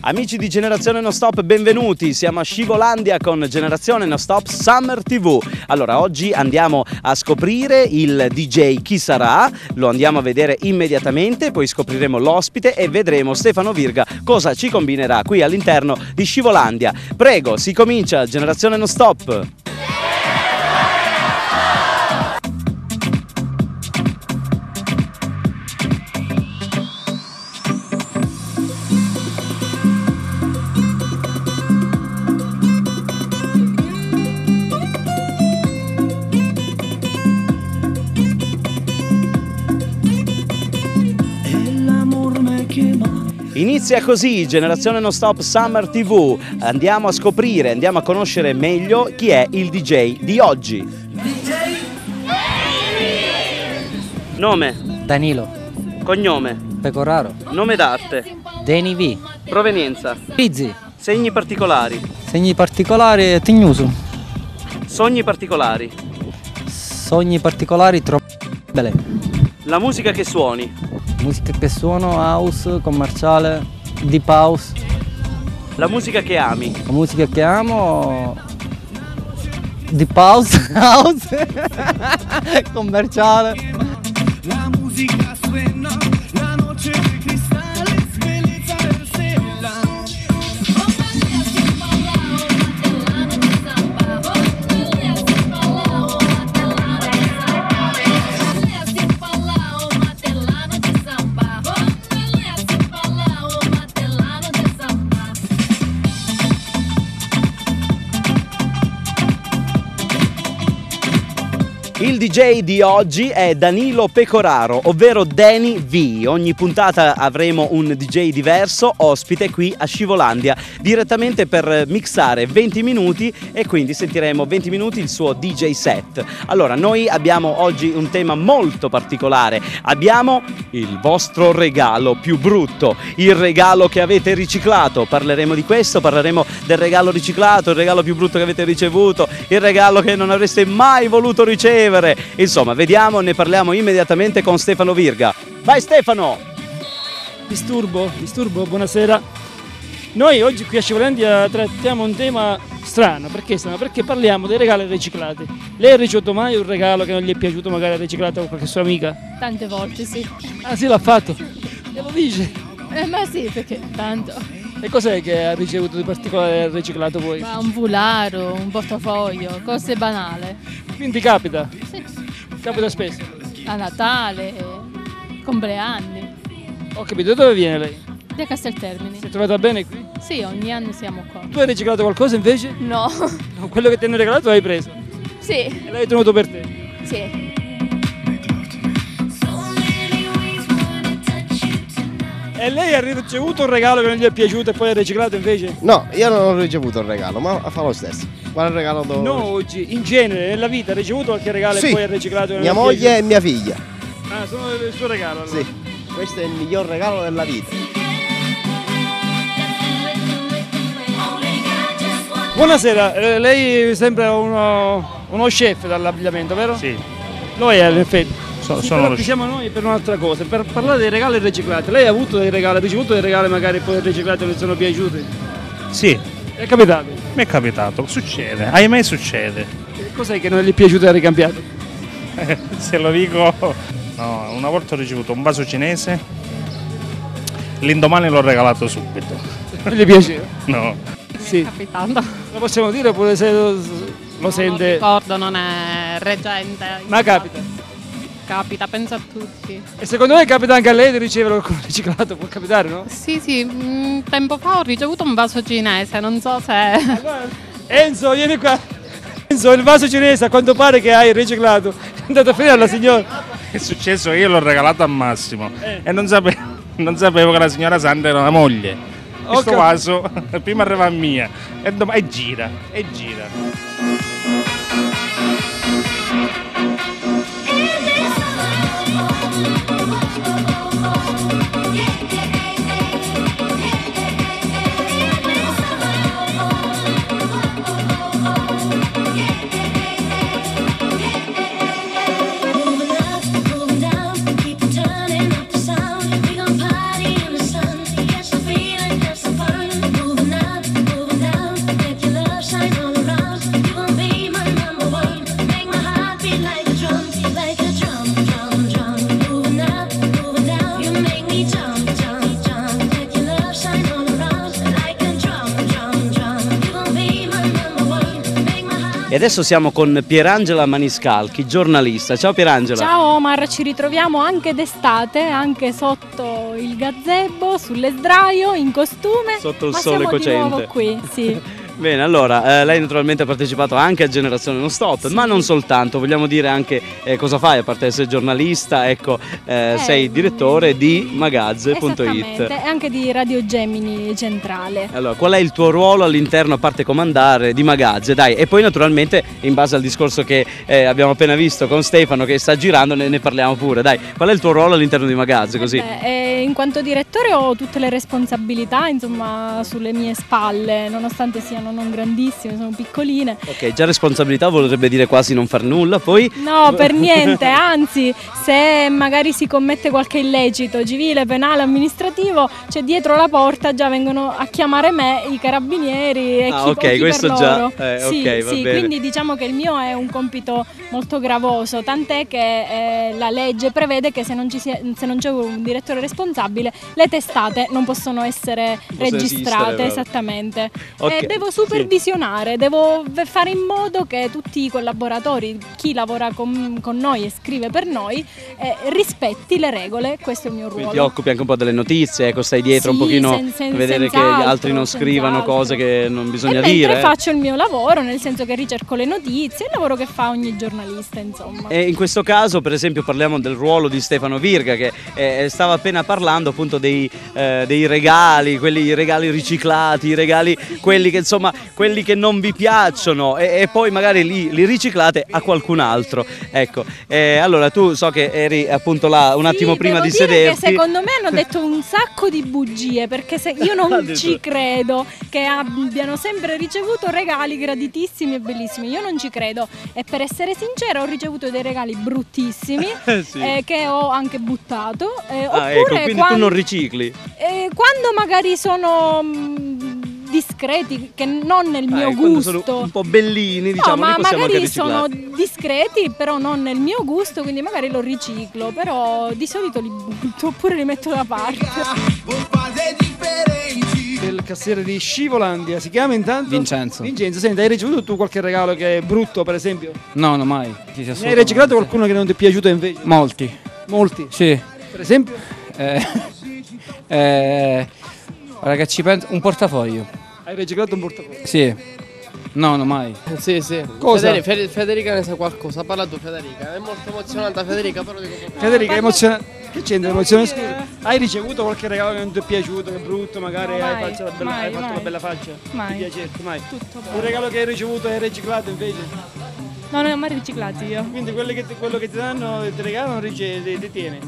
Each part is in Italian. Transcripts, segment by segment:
Amici di Generazione Non Stop, benvenuti, siamo a Scivolandia con Generazione Non Stop Summer TV. Allora, oggi andiamo a scoprire il DJ chi sarà, lo andiamo a vedere immediatamente, poi scopriremo l'ospite e vedremo Stefano Virga cosa ci combinerà qui all'interno di Scivolandia. Prego, si comincia, Generazione Non Stop. Inizia così Generazione Non Stop Summer TV, andiamo a scoprire, andiamo a conoscere meglio chi è il DJ di oggi. Nome? Danilo. Cognome? Pecoraro. Nome d'arte? Deni V. Provenienza? Pizzi. Segni particolari? Segni particolari Tignuso. Sogni particolari? Sogni particolari troppo belle. La musica che suoni? Musica che suono, house, commerciale, deep house. La musica che ami? La musica che amo, deep house, house, commerciale. La musica suena, la noche de cristales, bellezza del stella. Il DJ di oggi è Danilo Pecoraro, ovvero Deni V. Ogni puntata avremo un DJ diverso, ospite qui a Scivolandia, direttamente per mixare 20 minuti e quindi sentiremo 20 minuti il suo DJ set. Allora, noi abbiamo oggi un tema molto particolare, abbiamo il vostro regalo più brutto, il regalo che avete riciclato. Parleremo di questo, parleremo del regalo riciclato, il regalo più brutto che avete ricevuto, il regalo che non avreste mai voluto ricevere. Insomma, vediamo, ne parliamo immediatamente con Stefano Virga. Vai Stefano! Disturbo, buonasera. Noi oggi qui a Scivolandia trattiamo un tema strano. Perché strano? Perché parliamo dei regali riciclati. Lei ha ricevuto mai un regalo che non gli è piaciuto, magari riciclato con qualche sua amica? Tante volte sì. Ah sì, l'ha fatto? E lo dice? Ma sì, perché tanto. E cos'è che ha ricevuto di particolare riciclato poi? Ma un foulard, un portafoglio, cose banali. Quindi capita? Sì. Capita spesso? A Natale, compleanni. Ho capito, da dove viene lei? Da Casteltermini. Si è trovata bene qui? Sì, ogni anno siamo qua. Tu hai riciclato qualcosa invece? No. No, quello che ti hanno regalato l'hai preso? Sì. E l'hai tenuto per te? Sì. E lei ha ricevuto un regalo che non gli è piaciuto e poi ha riciclato invece? No, io non ho ricevuto il regalo, ma fa lo stesso. Quale regalo do? No, oggi, in genere, nella vita, ha ricevuto qualche regalo Sì, e poi ha riciclato? mia moglie e mia figlia. Ah, sono il suo regalo allora. Sì, questo è il miglior regalo della vita. Buonasera, lei sembra uno chef dall'abbigliamento, vero? Sì, Lo è, in effetti. Sì, sono però lo qui siamo noi per un'altra cosa, per parlare dei regali riciclati. Lei ha avuto dei regali, ha ricevuto dei regali magari poi riciclati che le sono piaciuti? Sì, È capitato? mi è capitato, succede, ahimè succede. E cos'è che non gli è piaciuto e ha ricambiato? Se lo dico, no, una volta ho ricevuto un vaso cinese, l'indomani l'ho regalato subito. Non gli piaceva? No, Sì. Capitando. Lo possiamo dire oppure se lo sente? Ricordo, non è reggente. Ma capita. Capita, penso a tutti. E secondo me capita anche a lei di ricevere qualcosa riciclato? Può capitare, no? Sì, sì, tempo fa ho ricevuto un vaso cinese, non so se... Allora, Enzo, vieni qua. Enzo, il vaso cinese a quanto pare che hai riciclato. È andato a finire alla signora. è successo che io l'ho regalato a Massimo e non sapevo che la signora Santa era la moglie. Questo vaso prima arriva a mia e gira. Turning up the sound, we gon' party in the sun. Catch the feeling, have some fun. adesso siamo con Pierangela Maniscalchi, giornalista. Ciao Pierangela. Ciao Omar, ci ritroviamo anche d'estate, anche sotto il gazebo, sull'esdraio, in costume. Sotto il ma sole siamo cocente. di nuovo qui, sì. Bene, allora, lei naturalmente ha partecipato anche a Generazione Non Stop, Sì. ma non soltanto, vogliamo dire anche cosa fai, a parte essere giornalista, ecco, sei direttore di magazze.it. Esattamente, e anche di Radio Gemini Centrale. Allora, qual è il tuo ruolo all'interno, a parte comandare, di Magazze? Dai, e poi naturalmente, in base al discorso che abbiamo appena visto con Stefano che sta girando, ne parliamo pure, dai, qual è il tuo ruolo all'interno di Magazze, così? In quanto direttore ho tutte le responsabilità, insomma, sulle mie spalle, nonostante siano non grandissime, sono piccoline. Ok, già responsabilità vorrebbe dire quasi non far nulla, poi? No, per niente, anzi, se magari si commette qualche illecito civile, penale, amministrativo, cioè dietro la porta già vengono a chiamare me i carabinieri e chi questo per già, loro. Sì, ok, va sì, bene. quindi diciamo che il mio è un compito molto gravoso, tant'è che la legge prevede che se non c'è un direttore responsabile, le testate non possono essere registrate, esistere, esattamente. Ok, Devo supervisionare, devo fare in modo che tutti i collaboratori, chi lavora con noi e scrive per noi, rispetti le regole, questo è il mio ruolo. Quindi ti occupi anche un po' delle notizie, ecco, stai dietro Sì, un pochino a vedere che gli altri senz'altro, non scrivano senz'altro. cose che non bisogna e mentre dire. faccio il mio lavoro, nel senso che ricerco le notizie, il lavoro che fa ogni giornalista, insomma. E in questo caso, per esempio, parliamo del ruolo di Stefano Virga, che stava appena parlando appunto dei regali, i regali riciclati, i regali, quelli che insomma, quelli che non vi piacciono e poi magari li riciclate a qualcun altro. Ecco, allora tu so che eri appunto là un attimo prima di devo dire sederti. che secondo me hanno detto un sacco di bugie, perché io non ci credo che abbiano sempre ricevuto regali graditissimi e bellissimi. Io non ci credo, e per essere sincera ho ricevuto dei regali bruttissimi Sì. che ho anche buttato. Ah, ecco, quindi tu non ricicli. Quando magari sono discreti, che non nel mio Quando gusto. sono un po' bellini, diciamo, no, ma li possiamo anche magari riciclare. sono discreti, però non nel mio gusto, quindi magari lo riciclo, però di solito li butto oppure li metto da parte. Il cassiere di Scivolandia, si chiama intanto? Vincenzo. Vincenzo, senti, hai ricevuto tu qualche regalo che è brutto, per esempio? No, mai. Ne hai riciclato qualcuno che non ti è piaciuto invece? Molti. Molti. Sì. Per esempio? Ora che ci penso, un portafoglio. Hai riciclato un portafoglio? Sì. No, mai. Sì, sì. Cosa? Federica ne sa qualcosa, parla tu Federica, è molto emozionante Federica, però dico proprio. Federica, emozionante. Che c'entra emozione? Hai ricevuto qualche regalo che non ti è piaciuto, che è brutto, magari No, hai mai, fatto la mai, hai fatto mai. la bella faccia? Mai. Ti piacerti, mai. Tutto Un buono. regalo che hai ricevuto e hai riciclato invece? No, non ho mai riciclati io. Quindi quello che ti danno, ti regalano, li tieni.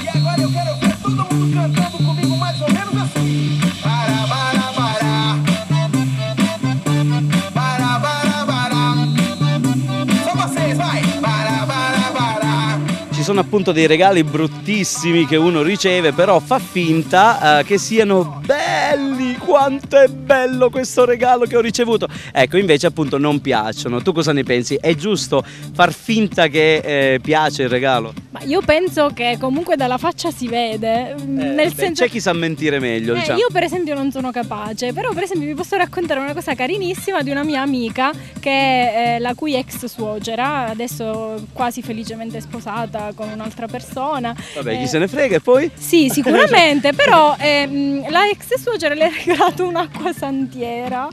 E agora eu quero ver todo mundo cantando comigo mais ou menos assim. Para, para, para. Para, para, para. Só vocês, vai. Para, para, para. Ci sono appunto dei regali bruttissimi che uno riceve, però fa finta che siano belli. Quanto è bello questo regalo che ho ricevuto. Ecco, invece appunto non piacciono. Tu cosa ne pensi? È giusto far finta che piace il regalo? Ma io penso che comunque dalla faccia si vede, nel senso. C'è chi sa mentire meglio, diciamo. Io per esempio non sono capace, però per esempio vi posso raccontare una cosa carinissima di una mia amica che è la cui ex suocera, adesso quasi felicemente sposata con un'altra persona. Vabbè, chi se ne frega e poi? Sì, sicuramente, però la ex suocera le ha regalato un'acqua santiera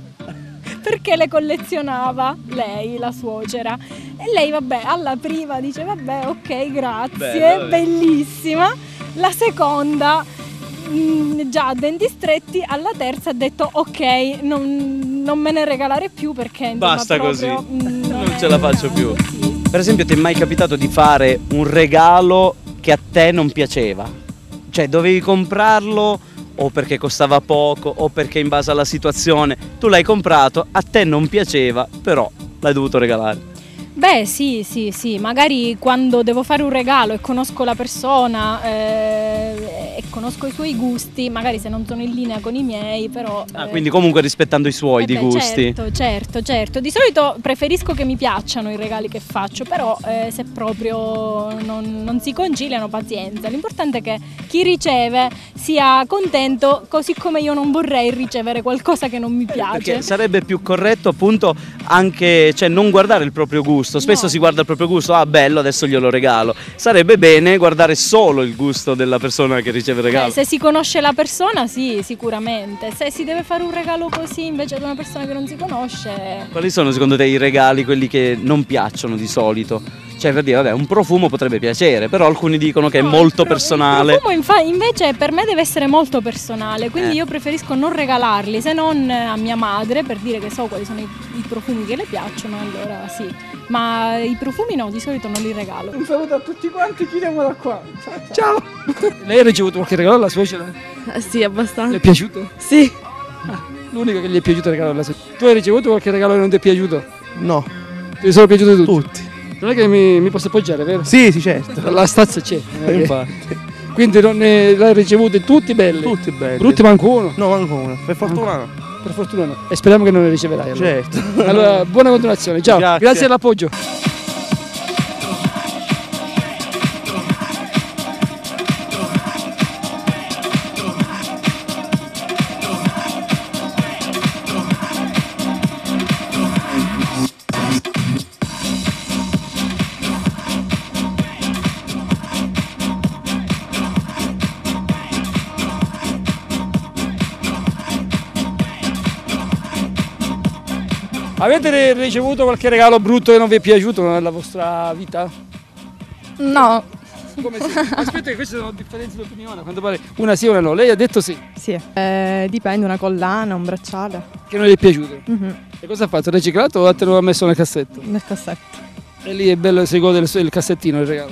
perché le collezionava lei, la suocera, e lei vabbè alla prima dice vabbè ok grazie, Bello, bellissima, la seconda già a denti stretti, alla terza ha detto ok non me ne regalare più perché insomma, Basta proprio, così, non è ce la il faccio caso, più. sì. Per esempio, ti è mai capitato di fare un regalo che a te non piaceva? Cioè dovevi comprarlo o perché costava poco o perché in base alla situazione tu l'hai comprato, a te non piaceva, però l'hai dovuto regalare. Beh sì, magari quando devo fare un regalo e conosco la persona e e conosco i suoi gusti, magari se non sono in linea con i miei, però... Quindi comunque rispettando i suoi di beh, gusti. Certo. Di solito preferisco che mi piacciono i regali che faccio, però se proprio non si conciliano, pazienza. L'importante è che chi riceve sia contento, così come io non vorrei ricevere qualcosa che non mi piace. Perché sarebbe più corretto appunto anche, cioè non guardare il proprio gusto. Spesso si guarda il proprio gusto, bello, adesso glielo regalo. Sarebbe bene guardare solo il gusto della persona che riceve il regalo. Se si conosce la persona, sì, sicuramente. Se si deve fare un regalo così invece ad una persona che non si conosce... Quali sono secondo te i regali, quelli che non piacciono di solito? Cioè per dire, vabbè, un profumo potrebbe piacere, però alcuni dicono che è molto personale. Il profumo invece per me deve essere molto personale, quindi io preferisco non regalarli, se non a mia madre, per dire che so quali sono i profumi che le piacciono, allora sì. Ma i profumi no, di solito non li regalo. Un saluto a tutti quanti, chiudiamo da qua. Ciao. Lei ha ricevuto qualche regalo dalla suocera? Sì, abbastanza. Le è piaciuto? Sì. L'unico che gli è piaciuto è il regalo della suocera. Tu hai ricevuto qualche regalo che non ti è piaciuto? No. Ti sono piaciuti tutti? Tutti. Non è che mi posso appoggiare, vero? Sì, certo. La stazza c'è. Infatti. Quindi l'hai ricevute tutti belli? Tutti belli. Brutti manco uno? No, manco uno. Per fortuna no. Per fortuna no. E speriamo che non ne riceverai. Allora. Certo. Allora, buona continuazione. Ciao. Grazie dell'appoggio. Avete ricevuto qualche regalo brutto che non vi è piaciuto nella vostra vita? No. Come sì? Aspetta che queste sono differenze di opinione, a quanto pare una sì o una no. Lei ha detto sì. Sì. Dipende, una collana, un bracciale. Che non gli è piaciuto? E cosa ha fatto? Riciclato o te lo ha messo nel cassetto? Nel cassetto. E lì è bello, si gode il cassettino, il regalo.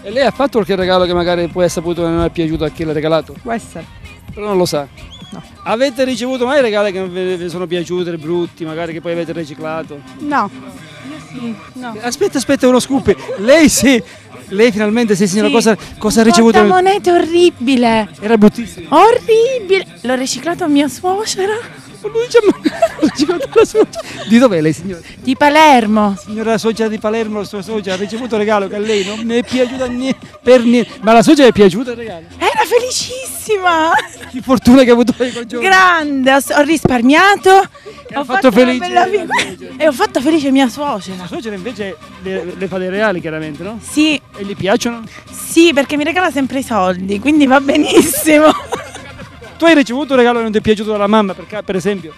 E lei ha fatto qualche regalo che magari può essere saputo che non è piaciuto a chi l'ha regalato? Può essere. Però non lo sa. No. Avete ricevuto mai regali che non vi sono piaciuti, brutti, magari che poi avete riciclato? No. Sì, no. Aspetta, uno scoop. Lei sì. Lei finalmente sì, signora, cosa ha ricevuto? Un portamonete orribile. Era bruttissimo. Orribile. L'ho riciclato a mia suocera. Lui ci ha riciclato la suocera. Di dov'è lei, signora? Di Palermo. Signora suocera di Palermo, la sua suocera ha ricevuto un regalo che a lei non ne è piaciuto per niente. Ma la suocera è piaciuto il regalo? Era felicissima. Che fortuna che ha avuto lei quel giorno. Grande, ho risparmiato. Ho fatto felice. E ho fatto felice mia suocera. La suocera invece le fa dei regali, chiaramente, no? Sì. E gli piacciono? Sì, perché mi regala sempre i soldi, quindi va benissimo. Tu hai ricevuto un regalo che non ti è piaciuto dalla mamma, per esempio?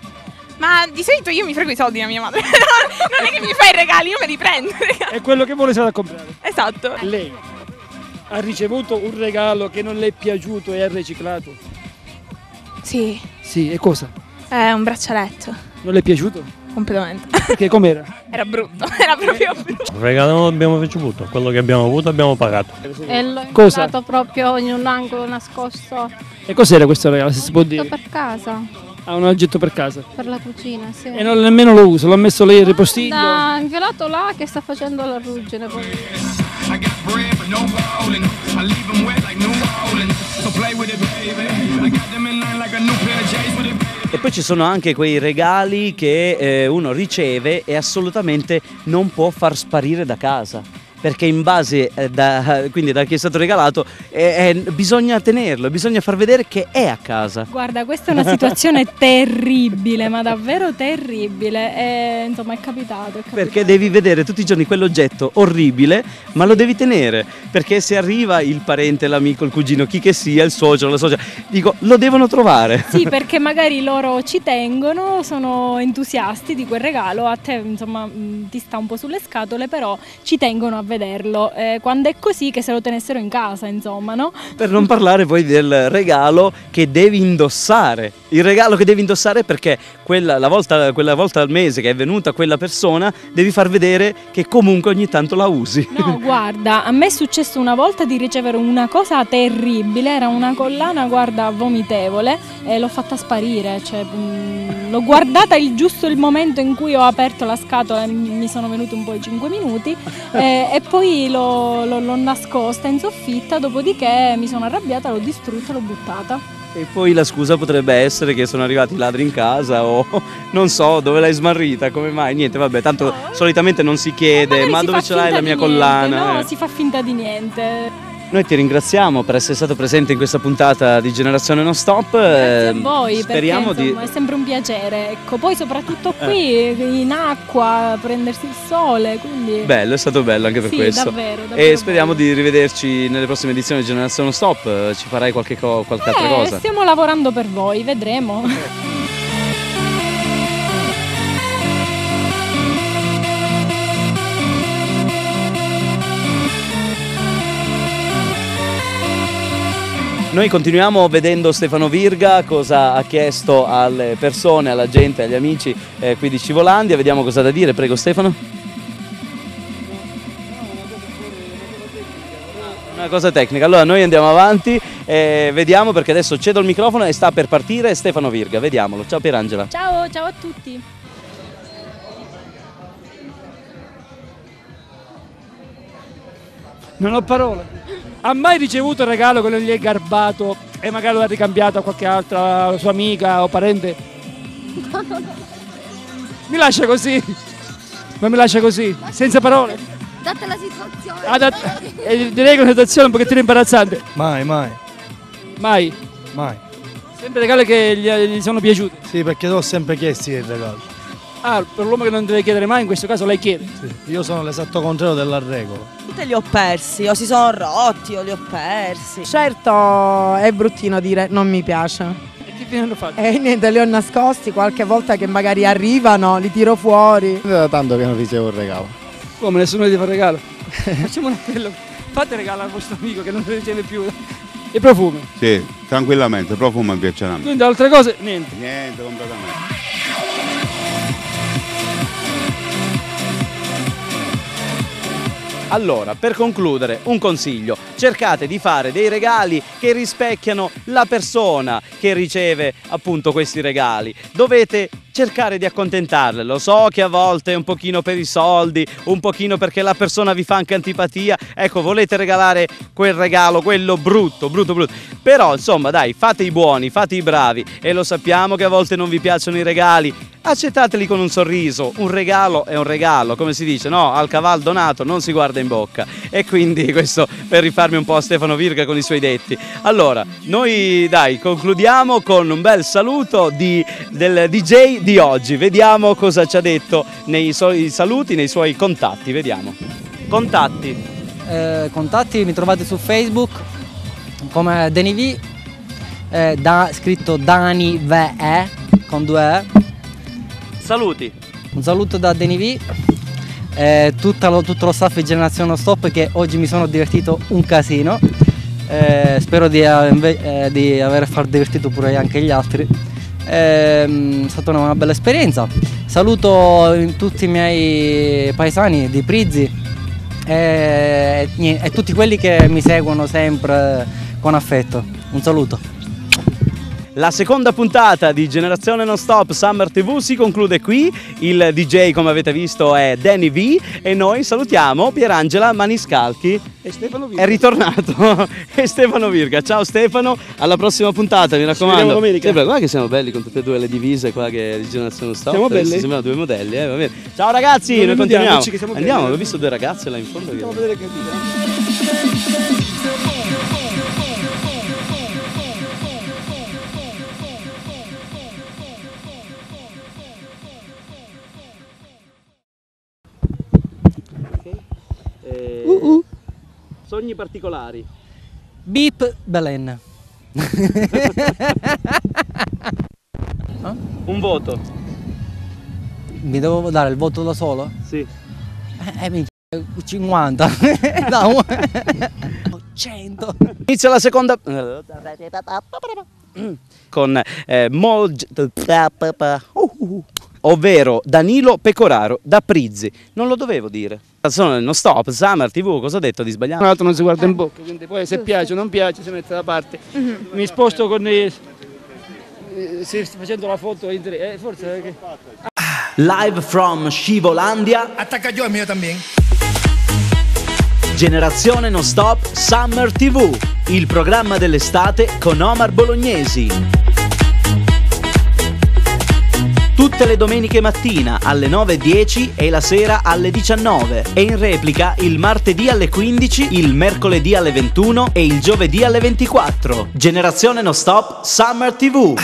Ma di solito io mi frego i soldi da mia madre. Non è che mi fai i regali, io me li prendo. È quello che vuole sarà da comprare. Esatto. Lei ha ricevuto un regalo che non le è piaciuto e ha riciclato? Sì. Sì, e cosa? È un braccialetto. Non le è piaciuto? Completamente. Perché com'era? Era brutto, era proprio brutto. Il regalo non l'abbiamo ricevuto, quello che abbiamo avuto abbiamo pagato. E l'ho Cosa? infilato proprio in un angolo nascosto. E cos'era questo regalo, se si può dire? Per casa, Ah, un oggetto per casa. per la cucina, sì. E non nemmeno lo uso, l'ho messo lì il ripostiglio. Da infilato là che sta facendo la ruggine poi. E poi ci sono anche quei regali che uno riceve e assolutamente non può far sparire da casa. Perché in base quindi da chi è stato regalato bisogna tenerlo, bisogna far vedere che è a casa. Guarda, questa è una situazione terribile, ma davvero terribile. E, insomma, è capitato. Perché devi vedere tutti i giorni quell'oggetto orribile, ma lo devi tenere. Perché se arriva il parente, l'amico, il cugino, chi che sia, il suocero, la suocera, dico, lo devono trovare. Sì, perché magari loro ci tengono, sono entusiasti di quel regalo, a te insomma ti sta un po' sulle scatole, però ci tengono a vederlo. Quando è così che se lo tenessero in casa, insomma, no? Per non parlare poi del regalo che devi indossare. Il regalo che devi indossare perché quella volta al mese che è venuta quella persona devi far vedere che comunque ogni tanto la usi. No, guarda, a me è successo una volta di ricevere una cosa terribile, era una collana, guarda, vomitevole, e l'ho fatta sparire, cioè l'ho guardata giusto il momento in cui ho aperto la scatola, mi sono venuti un po' i 5 minuti e e poi l'ho nascosta in soffitta, dopodiché mi sono arrabbiata, l'ho distrutta, l'ho buttata. E poi la scusa potrebbe essere che sono arrivati i ladri in casa o non so, dove l'hai smarrita, come mai? Niente, vabbè, tanto solitamente non si chiede, ma dove ce l'hai la mia collana? No, si fa finta di niente. Noi ti ringraziamo per essere stato presente in questa puntata di Generazione Non Stop. Grazie a voi, speriamo perché insomma, è sempre un piacere. Ecco, poi soprattutto qui in acqua, prendersi il sole, quindi... Bello, è stato bello anche per sì, questo. davvero E speriamo di rivederci nelle prossime edizioni di Generazione Non Stop. Ci farai qualche altra cosa? Stiamo lavorando per voi, vedremo. Noi continuiamo vedendo Stefano Virga, cosa ha chiesto alle persone, alla gente, agli amici qui di Scivolandia. Vediamo cosa ha da dire, prego Stefano. Una cosa tecnica. Allora noi andiamo avanti e vediamo, perché adesso cedo il microfono e sta per partire Stefano Virga. Vediamolo. Ciao Pierangela. Ciao, ciao a tutti. Non ho parole. Ha mai ricevuto un regalo che non gli è garbato e magari l'ha ricambiato a qualche altra sua amica o parente? Mi lascia così? Ma mi lascia così? Senza parole? Data la situazione. Direi che è una situazione un pochettino imbarazzante. Mai. Mai? Mai. Sempre regali che gli sono piaciuti? Sì, perché ho sempre chiesto il regalo. Ah, per l'uomo che non deve chiedere mai, in questo caso lei chiede? Sì, io sono l'esatto contrario della regola. Li ho persi, o si sono rotti o li ho persi. Certo è bruttino dire non mi piace. E che fine hanno fatto? E niente, li ho nascosti, qualche volta che magari arrivano, li tiro fuori. È da tanto che non ricevo un regalo. Come, nessuno gli fa regalo? Facciamo un appello, fate regalo al vostro amico che non lo riceve più. E profumi? Sì, tranquillamente, profumo mi piacciono a me. Quindi altre cose? Niente. Niente, completamente. Allora, per concludere, un consiglio: cercate di fare dei regali che rispecchiano la persona che riceve appunto questi regali. Dovete cercare di accontentarle. Lo so che a volte è un pochino per i soldi, un pochino perché la persona vi fa anche antipatia. Ecco, volete regalare quel regalo, quello brutto. Però, insomma, dai, fate i buoni, fate i bravi. E lo sappiamo che a volte non vi piacciono i regali. Accettateli con un sorriso. Un regalo è un regalo, come si dice, no? Al caval donato non si guarda in bocca. E quindi questo per rifarmi un po' a Stefano Virga con i suoi detti. Allora, noi dai, concludiamo con un bel saluto del DJ di oggi. Vediamo cosa ci ha detto nei suoi saluti, nei suoi contatti. Vediamo. Contatti. Contatti mi trovate su Facebook come Dani V, scritto Dani VE con 2 E. Saluti. Un saluto da Dani V, tutto lo staff di Generazione Non Stop, che oggi mi sono divertito un casino. Spero di aver far divertito pure anche gli altri. È stata una bella esperienza. Saluto tutti i miei paesani di Prizzi e tutti quelli che mi seguono sempre con affetto. Un saluto. La seconda puntata di Generazione Non Stop Summer TV si conclude qui. Il DJ, come avete visto, è Dani V e noi salutiamo Pierangela Maniscalchi e Stefano Virga. È ritornato e Stefano Virga. Ciao Stefano, alla prossima puntata, mi raccomando. Guarda che siamo belli con tutte e due le divise qua che di Generazione Non Stop. Siamo belli? Sembrano due modelli, va bene. Ciao ragazzi, noi continuiamo. Andiamo, ho visto due ragazze là in fondo. Andiamo a vedere che Sogni particolari. Beep Belen. Un voto. Mi devo dare il voto da solo? Sì. 50. 100. Inizia la seconda con ovvero Danilo Pecoraro da Prizzi. Non lo dovevo dire. Sono nel Non Stop Summer TV, cosa ho detto di sbagliare? Un altro non si guarda in bocca, quindi poi se piace o non piace si mette da parte. Mi sposto con facendo la foto forse Live from Scivolandia. Attacca yo el mío también. Generazione Non Stop Summer TV, il programma dell'estate con Omar Bolognesi. Tutte le domeniche mattina alle 9:10 e la sera alle 19 e in replica il martedì alle 15, il mercoledì alle 21 e il giovedì alle 24. Generazione Non Stop Summer TV.